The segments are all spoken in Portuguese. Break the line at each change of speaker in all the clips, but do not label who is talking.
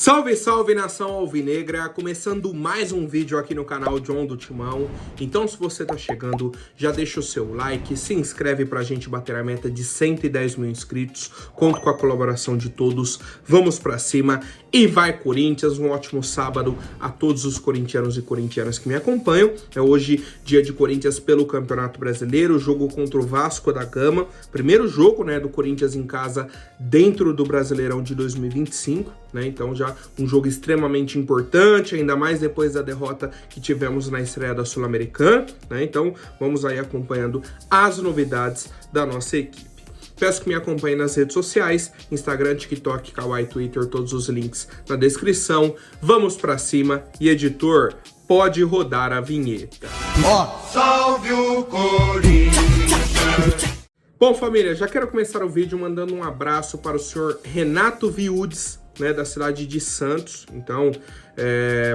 Salve, salve, nação alvinegra! Começando mais um vídeo aqui no canal John do Timão. Então, se você tá chegando, já deixa o seu like, se inscreve pra gente bater a meta de 110 mil inscritos. Conto com a colaboração de todos. Vamos pra cima e vai Corinthians! Um ótimo sábado a todos os corintianos e corintianas que me acompanham. É hoje dia de Corinthians pelo Campeonato Brasileiro, jogo contra o Vasco da Gama. Primeiro jogo, né, do Corinthians em casa dentro do Brasileirão de 2025, né? Então já um jogo extremamente importante, ainda mais depois da derrota que tivemos na estreia da Sul-Americana, né? Então vamos aí acompanhando as novidades da nossa equipe. Peço que me acompanhe nas redes sociais, Instagram, TikTok, Kawaii, Twitter, todos os links na descrição. Vamos pra cima e, editor, pode rodar a vinheta.
Salve o Corinthians!
Bom, família, já quero começar o vídeo mandando um abraço para o senhor Renato Viudes, né, da cidade de Santos. Então,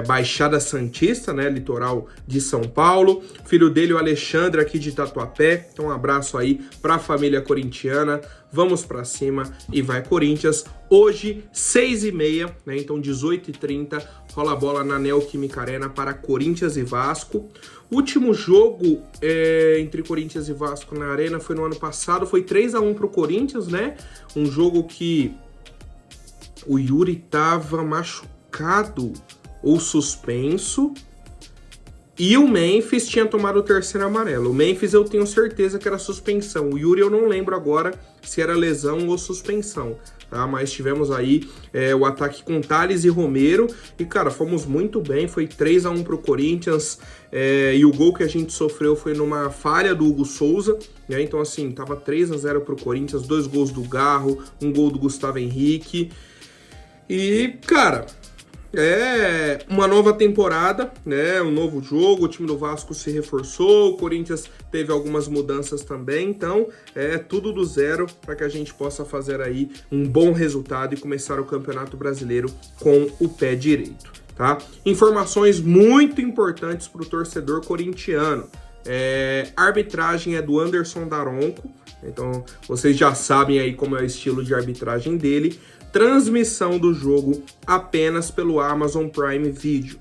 Baixada Santista, né, litoral de São Paulo. Filho dele, o Alexandre, aqui de Tatuapé. Então, um abraço aí para a família corintiana. Vamos para cima e vai Corinthians. Hoje, 6h30, né, então 18h30, rola a bola na Neoquímica Arena para Corinthians e Vasco. O último jogo entre Corinthians e Vasco na Arena foi no ano passado, foi 3-1 para o Corinthians, né? Um jogo que o Yuri tava machucado ou suspenso e o Memphis tinha tomado o terceiro amarelo. O Memphis eu tenho certeza que era suspensão. O Yuri eu não lembro agora se era lesão ou suspensão, tá? Mas tivemos aí o ataque com Thales e Romero e, cara, fomos muito bem. Foi 3-1 pro Corinthians e o gol que a gente sofreu foi numa falha do Hugo Souza, né? Então, assim, tava 3-0 pro Corinthians, 2 gols do Garro, um gol do Gustavo Henrique. E, cara, é uma nova temporada, né? Um novo jogo, o time do Vasco se reforçou, o Corinthians teve algumas mudanças também, então é tudo do zero para que a gente possa fazer aí um bom resultado e começar o Campeonato Brasileiro com o pé direito, tá? Informações muito importantes para o torcedor corintiano. A arbitragem é do Anderson Daronco, então vocês já sabem aí como é o estilo de arbitragem dele. Transmissão do jogo apenas pelo Amazon Prime Video.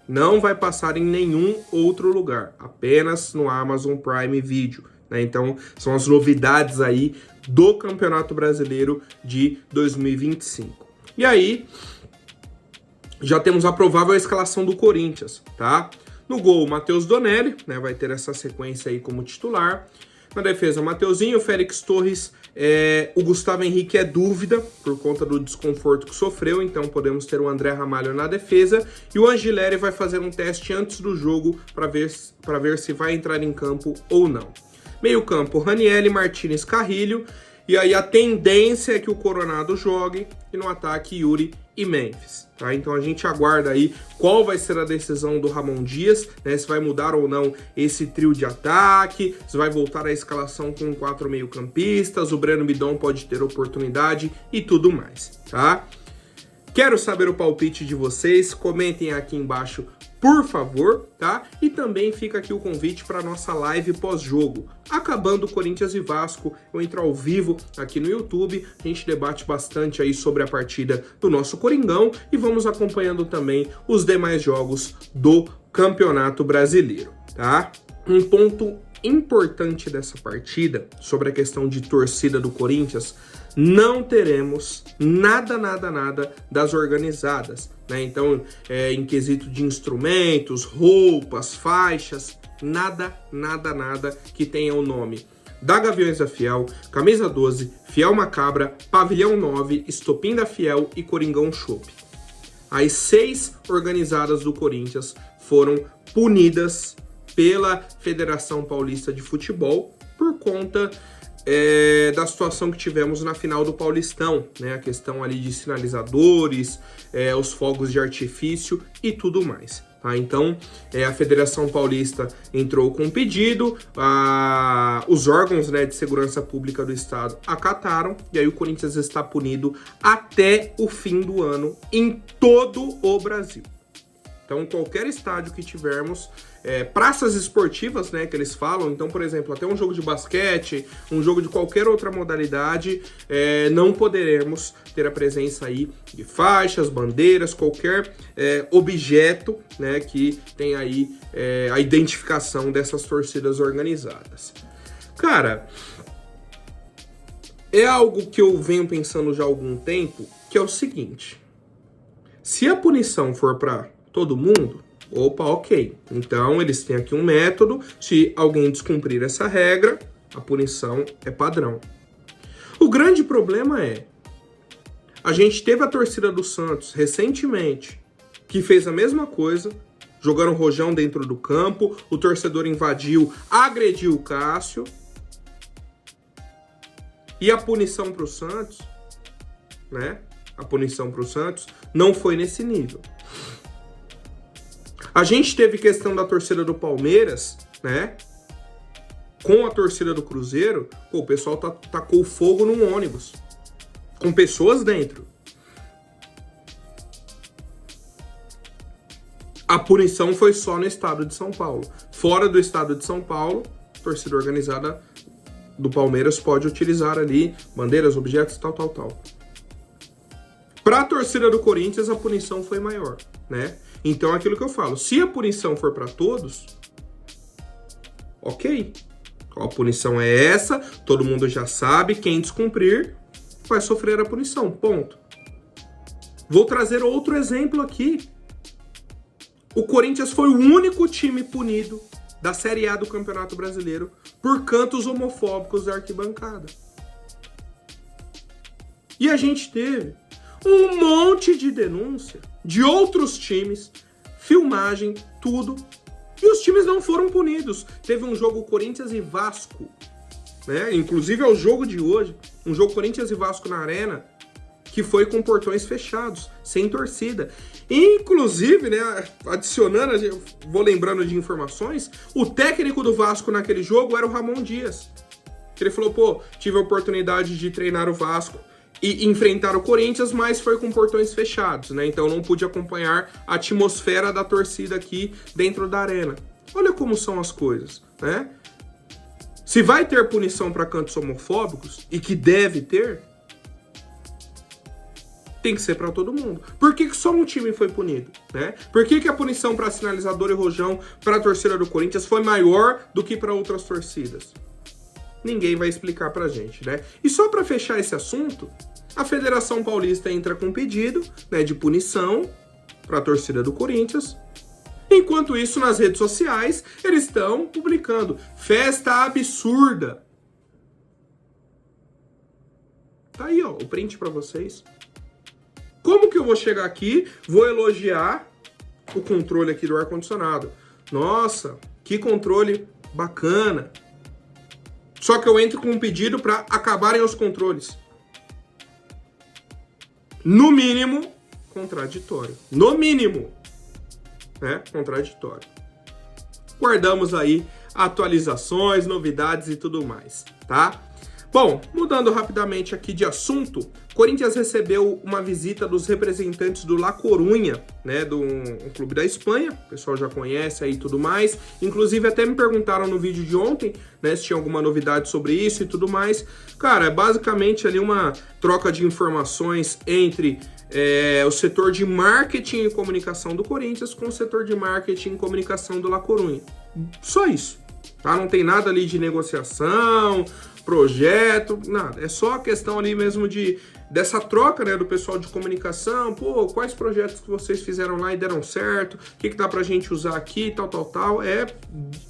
Não vai passar em nenhum outro lugar, apenas no Amazon Prime Video, né? Então, são as novidades aí do Campeonato Brasileiro de 2025. E aí, já temos a provável escalação do Corinthians, tá? No gol, Matheus Donelli, né? Vai ter essa sequência aí como titular. Na defesa, Mateuzinho, Félix Torres, o Gustavo Henrique é dúvida por conta do desconforto que sofreu, então podemos ter o André Ramalho na defesa e o Angileri vai fazer um teste antes do jogo para ver se vai entrar em campo ou não. Meio campo, Ranieri, Martínez, Carrilho, e aí a tendência é que o Coronado jogue e no ataque Yuri e Memphis, tá? Então a gente aguarda aí qual vai ser a decisão do Ramon Dias, né? Se vai mudar ou não esse trio de ataque, se vai voltar à escalação com 4 meio-campistas, o Breno Bidon pode ter oportunidade e tudo mais, tá? Quero saber o palpite de vocês, comentem aqui embaixo, por favor, tá? E também fica aqui o convite para nossa live pós-jogo. Acabando Corinthians e Vasco, eu entro ao vivo aqui no YouTube, a gente debate bastante aí sobre a partida do nosso Coringão e vamos acompanhando também os demais jogos do Campeonato Brasileiro, tá? Um ponto importante dessa partida, sobre a questão de torcida do Corinthians, não teremos nada das organizadas, né? Então, em quesito de instrumentos, roupas, faixas, nada que tenha o nome da Gaviões da Fiel, Camisa 12, Fiel Macabra, Pavilhão 9, Estopim da Fiel e Coringão Chopp. As 6 organizadas do Corinthians foram punidas pela Federação Paulista de Futebol por conta da situação que tivemos na final do Paulistão, né? A questão ali de sinalizadores, os fogos de artifício e tudo mais, tá? Então, a Federação Paulista entrou com um pedido, os órgãos, né, de segurança pública do estado acataram, e aí o Corinthians está punido até o fim do ano em todo o Brasil. Então, qualquer estádio que tivermos, praças esportivas, né, que eles falam, então, por exemplo, até um jogo de basquete, um jogo de qualquer outra modalidade, não poderemos ter a presença aí de faixas, bandeiras, qualquer objeto, né, que tem aí a identificação dessas torcidas organizadas. Cara, é algo que eu venho pensando já há algum tempo, que é o seguinte: se a punição for para todo mundo, opa, ok. Então, eles têm aqui um método. Se alguém descumprir essa regra, a punição é padrão. O grande problema é, a gente teve a torcida do Santos recentemente, que fez a mesma coisa, jogando rojão dentro do campo, o torcedor invadiu, agrediu o Cássio, e a punição para o Santos, né? A punição para o Santos não foi nesse nível. A gente teve questão da torcida do Palmeiras, né? Com a torcida do Cruzeiro, o pessoal tacou fogo num ônibus, com pessoas dentro. A punição foi só no estado de São Paulo. Fora do estado de São Paulo, a torcida organizada do Palmeiras pode utilizar ali bandeiras, objetos, tal. Para a torcida do Corinthians, a punição foi maior, né? Então, é aquilo que eu falo, se a punição for para todos, ok. A punição é essa, todo mundo já sabe, quem descumprir vai sofrer a punição, ponto. Vou trazer outro exemplo aqui. O Corinthians foi o único time punido da Série A do Campeonato Brasileiro por cantos homofóbicos da arquibancada. E a gente teve um monte de denúncia de outros times, filmagem, tudo, e os times não foram punidos. Teve um jogo Corinthians e Vasco, né? Inclusive é o jogo de hoje, um jogo Corinthians e Vasco na Arena, que foi com portões fechados, sem torcida. Inclusive, né, adicionando, vou lembrando de informações, o técnico do Vasco naquele jogo era o Ramon Dias. Ele falou, pô, tive a oportunidade de treinar o Vasco e enfrentar o Corinthians, mas foi com portões fechados, né? Então não pude acompanhar a atmosfera da torcida aqui dentro da arena. Olha como são as coisas, né? Se vai ter punição para cantos homofóbicos, e que deve ter, tem que ser para todo mundo. Por que só um time foi punido, né? Por que a punição para sinalizador e rojão para a torcida do Corinthians foi maior do que para outras torcidas? Ninguém vai explicar pra gente, né? E só para fechar esse assunto, a Federação Paulista entra com um pedido, né, de punição para a torcida do Corinthians. Enquanto isso, nas redes sociais, eles estão publicando festa absurda. Tá aí, ó, o print para vocês. Como que eu vou chegar aqui, vou elogiar o controle aqui do ar-condicionado? Nossa, que controle bacana. Só que eu entro com um pedido para acabarem os controles. No mínimo, contraditório. No mínimo, né? Contraditório. Guardamos aí atualizações, novidades e tudo mais, tá? Bom, mudando rapidamente aqui de assunto, Corinthians recebeu uma visita dos representantes do La Coruña, né, um clube da Espanha, o pessoal já conhece aí e tudo mais, inclusive até me perguntaram no vídeo de ontem, né, se tinha alguma novidade sobre isso e tudo mais. Cara, é basicamente ali uma troca de informações entre o setor de marketing e comunicação do Corinthians com o setor de marketing e comunicação do La Coruña. Só isso, tá? Não tem nada ali de negociação, projeto, nada. É só a questão ali mesmo dessa troca, né, do pessoal de comunicação. Pô, quais projetos que vocês fizeram lá e deram certo? O que dá pra gente usar aqui, tal. É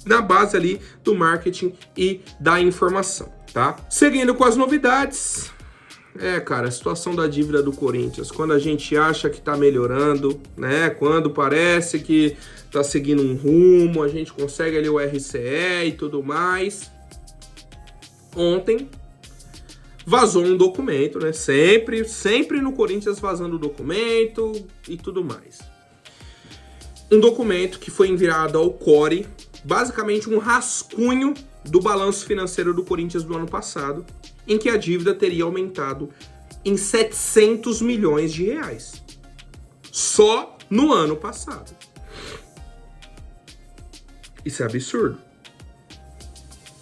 na base ali do marketing e da informação, tá? Seguindo com as novidades. Cara, a situação da dívida do Corinthians, quando a gente acha que tá melhorando, né, quando parece que tá seguindo um rumo, a gente consegue ali o RCE e tudo mais. Ontem vazou um documento, né? Sempre no Corinthians vazando documento e tudo mais. Um documento que foi enviado ao CORE, basicamente um rascunho do balanço financeiro do Corinthians do ano passado, em que a dívida teria aumentado em 700 milhões de reais. Só no ano passado. Isso é absurdo.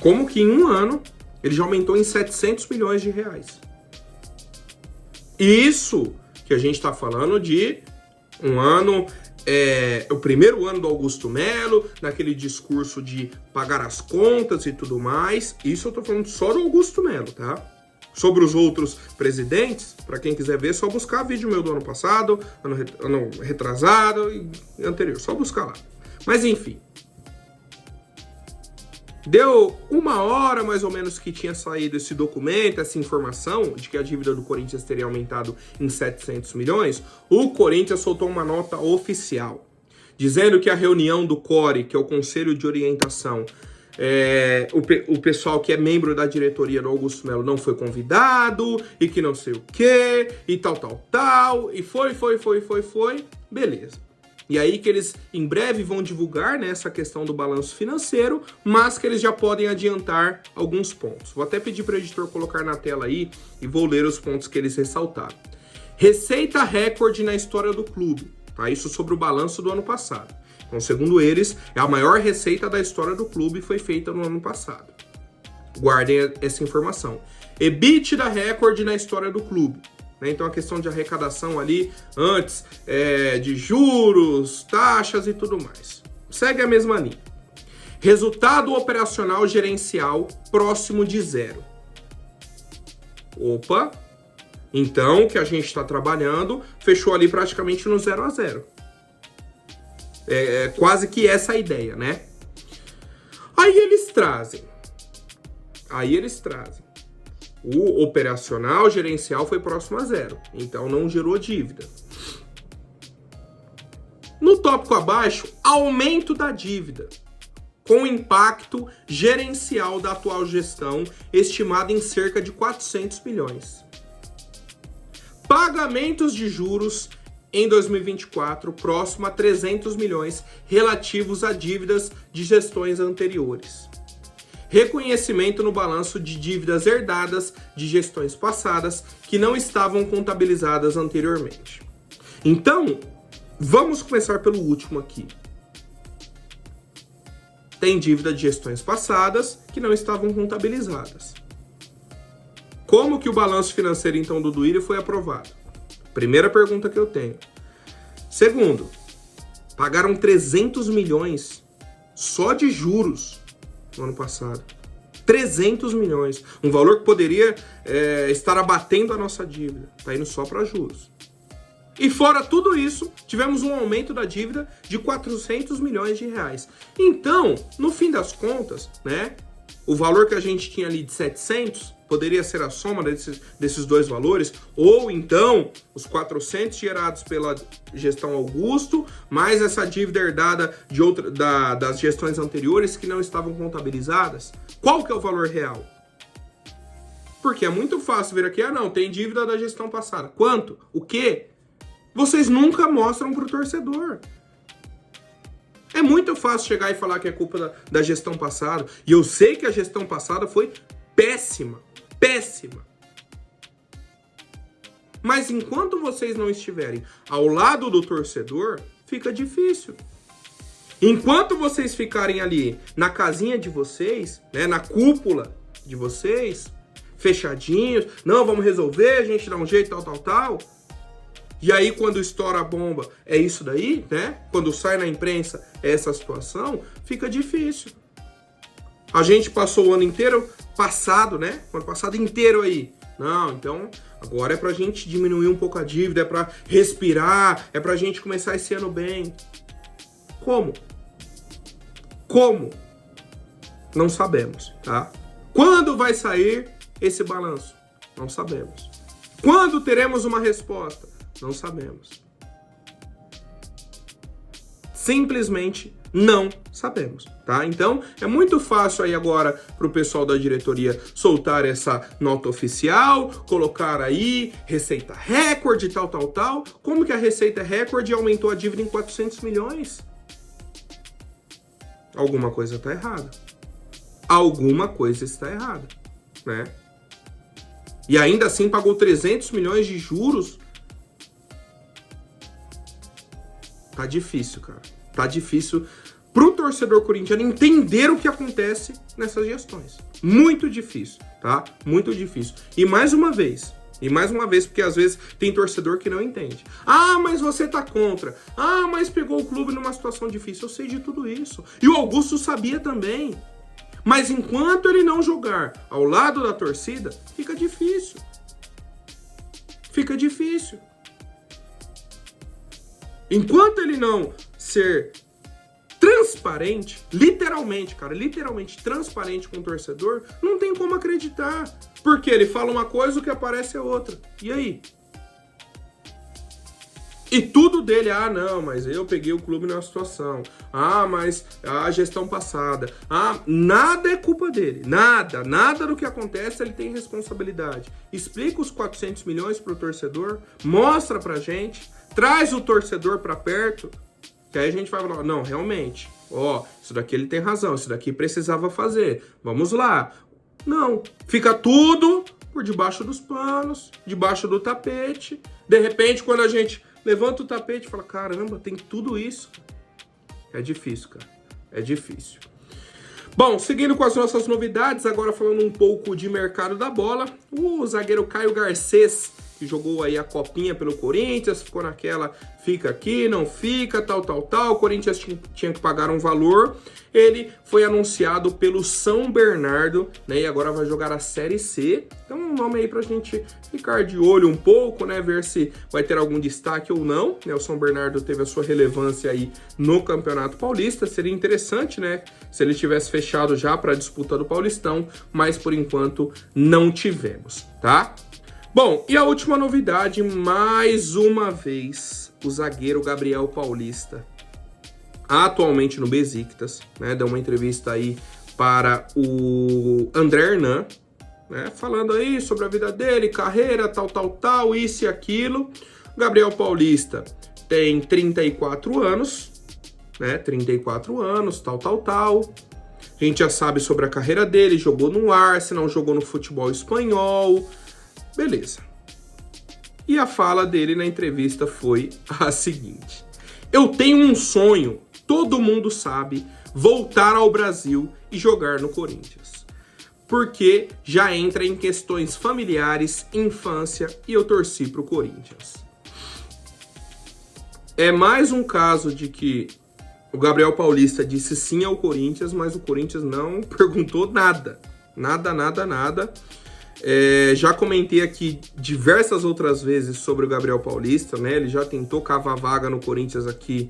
Como que em um ano ele já aumentou em 700 milhões de reais? Isso que a gente está falando de um ano, o primeiro ano do Augusto Melo, naquele discurso de pagar as contas e tudo mais. Isso eu tô falando só do Augusto Melo, tá? Sobre os outros presidentes, para quem quiser ver, é só buscar vídeo meu do ano passado, ano retrasado e anterior, só buscar lá. Mas enfim. Deu uma hora mais ou menos que tinha saído esse documento, essa informação de que a dívida do Corinthians teria aumentado em 700 milhões, o Corinthians soltou uma nota oficial, dizendo que a reunião do CORE, que é o Conselho de Orientação, o pessoal que é membro da diretoria do Augusto Melo não foi convidado, e que não sei o quê, e tal, e foi, beleza. E aí que eles em breve vão divulgar, né, essa questão do balanço financeiro, mas que eles já podem adiantar alguns pontos. Vou até pedir para o editor colocar na tela aí e vou ler os pontos que eles ressaltaram. Receita recorde na história do clube, tá? Isso sobre o balanço do ano passado. Então, segundo eles, a maior receita da história do clube foi feita no ano passado. Guardem essa informação. EBITDA recorde na história do clube. Então a questão de arrecadação ali antes de juros, taxas e tudo mais. Segue a mesma linha. Resultado operacional gerencial próximo de zero. Opa! Então o que a gente está trabalhando fechou ali praticamente no 0 a 0. Quase que essa a ideia, né? Aí eles trazem. O operacional gerencial foi próximo a zero, então não gerou dívida. No tópico abaixo, aumento da dívida, com impacto gerencial da atual gestão, estimado em cerca de 400 milhões. Pagamentos de juros em 2024, próximo a 300 milhões, relativos a dívidas de gestões anteriores. Reconhecimento no balanço de dívidas herdadas de gestões passadas que não estavam contabilizadas anteriormente. Então, vamos começar pelo último aqui. Tem dívida de gestões passadas que não estavam contabilizadas. Como que o balanço financeiro, então, do Duílio foi aprovado? Primeira pergunta que eu tenho. Segundo, pagaram 300 milhões só de juros no ano passado. 300 milhões. Um valor que poderia estar abatendo a nossa dívida. Está indo só para juros. E fora tudo isso, tivemos um aumento da dívida de 400 milhões de reais. Então, no fim das contas, né, o valor que a gente tinha ali de 700 poderia ser a soma desses dois valores, ou então os 400 gerados pela gestão Augusto, mais essa dívida herdada das gestões anteriores que não estavam contabilizadas. Qual que é o valor real? Porque é muito fácil vir aqui, não, tem dívida da gestão passada. Quanto? O quê? Vocês nunca mostram para o torcedor. É muito fácil chegar e falar que é culpa da gestão passada. E eu sei que a gestão passada foi péssima. Péssima. Mas enquanto vocês não estiverem ao lado do torcedor, fica difícil. Enquanto vocês ficarem ali na casinha de vocês, né, na cúpula de vocês, fechadinhos, não, vamos resolver, a gente dá um jeito, tal. E aí, quando estoura a bomba, é isso daí, né? Quando sai na imprensa essa situação, fica difícil. A gente passou o ano inteiro passado, né? O ano passado inteiro aí. Não, então, agora é pra gente diminuir um pouco a dívida, é pra respirar, é pra gente começar esse ano bem. Como? Como? Não sabemos, tá? Quando vai sair esse balanço? Não sabemos. Quando teremos uma resposta? Não sabemos. Simplesmente não sabemos, tá? Então, é muito fácil aí agora pro pessoal da diretoria soltar essa nota oficial, colocar aí receita recorde, tal. Como que a receita é recorde e aumentou a dívida em 400 milhões? Alguma coisa tá errada. Alguma coisa está errada, né? E ainda assim pagou 300 milhões de juros. Tá difícil, cara. Tá difícil pro torcedor corintiano entender o que acontece nessas gestões. Muito difícil, tá? Muito difícil. E mais uma vez, porque às vezes tem torcedor que não entende. Ah, mas você tá contra. Ah, mas pegou o clube numa situação difícil. Eu sei de tudo isso. E o Augusto sabia também. Mas enquanto ele não jogar ao lado da torcida, fica difícil. Fica difícil. Enquanto ele não ser transparente, literalmente, cara, literalmente transparente com o torcedor, não tem como acreditar. Porque ele fala uma coisa, o que aparece é outra. E aí? E tudo dele, ah, não, mas eu peguei o clube numa situação. Ah, mas a gestão passada. Ah, nada é culpa dele. Nada do que acontece ele tem responsabilidade. Explica os 400 milhões pro torcedor, mostra pra gente, traz o torcedor pra perto, que aí a gente vai falar, não, realmente, ó, isso daqui ele tem razão, isso daqui precisava fazer, vamos lá. Não, fica tudo por debaixo dos panos, debaixo do tapete. De repente, quando a gente levanta o tapete e fala, caramba, tem tudo isso. É difícil, cara. É difícil. Bom, seguindo com as nossas novidades, agora falando um pouco de mercado da bola, o zagueiro Caio Garcês, que jogou aí a copinha pelo Corinthians, ficou naquela, fica aqui, não fica, tal. O Corinthians tinha que pagar um valor. Ele foi anunciado pelo São Bernardo, né? E agora vai jogar a Série C. Então um nome aí pra gente ficar de olho um pouco, né? Ver se vai ter algum destaque ou não, né? O São Bernardo teve a sua relevância aí no Campeonato Paulista. Seria interessante, né? Se ele tivesse fechado já para a disputa do Paulistão, mas por enquanto não tivemos, tá? Bom, e a última novidade, mais uma vez, o zagueiro Gabriel Paulista, atualmente no Besiktas, né, deu uma entrevista aí para o André Hernan, né, falando aí sobre a vida dele, carreira, tal, isso e aquilo. O Gabriel Paulista tem 34 anos, né, 34 anos, tal. A gente já sabe sobre a carreira dele, jogou no Arsenal, jogou no futebol espanhol. Beleza. E a fala dele na entrevista foi a seguinte: eu tenho um sonho, todo mundo sabe, voltar ao Brasil e jogar no Corinthians. Porque já entra em questões familiares, infância, e eu torci pro Corinthians. É mais um caso de que o Gabriel Paulista disse sim ao Corinthians, mas o Corinthians não perguntou nada. Nada. Já comentei aqui diversas outras vezes sobre o Gabriel Paulista, né? Ele já tentou cavar vaga no Corinthians aqui.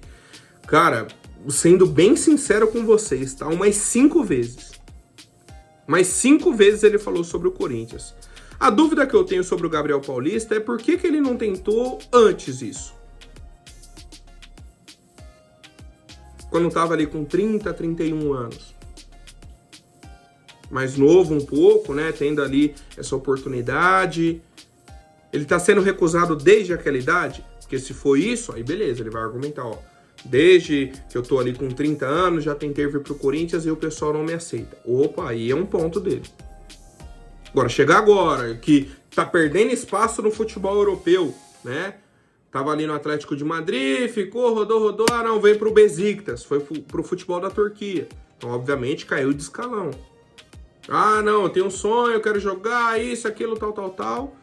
Cara, sendo bem sincero com vocês, tá? Umas 5 vezes. Mais 5 vezes ele falou sobre o Corinthians. A dúvida que eu tenho sobre o Gabriel Paulista é por que ele não tentou antes isso? Quando tava ali com 30, 31 anos. Mais novo um pouco, né, tendo ali essa oportunidade. Ele tá sendo recusado desde aquela idade? Porque se for isso, aí beleza, ele vai argumentar, ó, desde que eu tô ali com 30 anos, já tentei vir pro Corinthians e o pessoal não me aceita. Opa, aí é um ponto dele. Agora, chegar agora, que tá perdendo espaço no futebol europeu, né, tava ali no Atlético de Madrid, ficou, rodou, não, veio pro Besiktas, foi pro futebol da Turquia. Então, obviamente, caiu de escalão. Ah, não, eu tenho um sonho, eu quero jogar isso, aquilo, tal.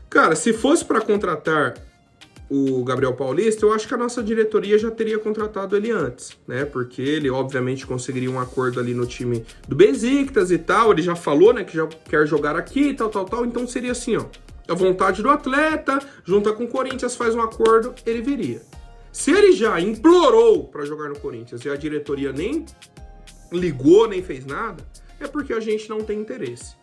Cara, se fosse para contratar o Gabriel Paulista, eu acho que a nossa diretoria já teria contratado ele antes, né? Porque ele, obviamente, conseguiria um acordo ali no time do Besiktas e tal. Ele já falou, né, que já quer jogar aqui, tal. Então seria assim, ó, a vontade do atleta, junta com o Corinthians, faz um acordo, ele viria. Se ele já implorou para jogar no Corinthians e a diretoria nem ligou, nem fez nada, é porque a gente não tem interesse.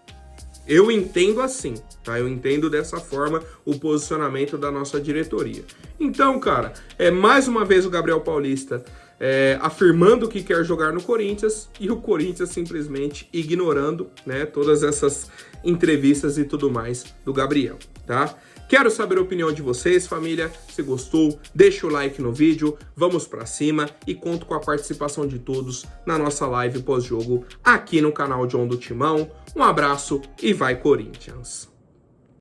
Eu entendo assim, tá? Eu entendo dessa forma o posicionamento da nossa diretoria. Então, cara, mais uma vez o Gabriel Paulista afirmando que quer jogar no Corinthians e o Corinthians simplesmente ignorando, né, todas essas entrevistas e tudo mais do Gabriel, tá? Quero saber a opinião de vocês, família. Se gostou, deixa o like no vídeo, vamos pra cima e conto com a participação de todos na nossa live pós-jogo aqui no canal John do Timão. Um abraço e vai Corinthians!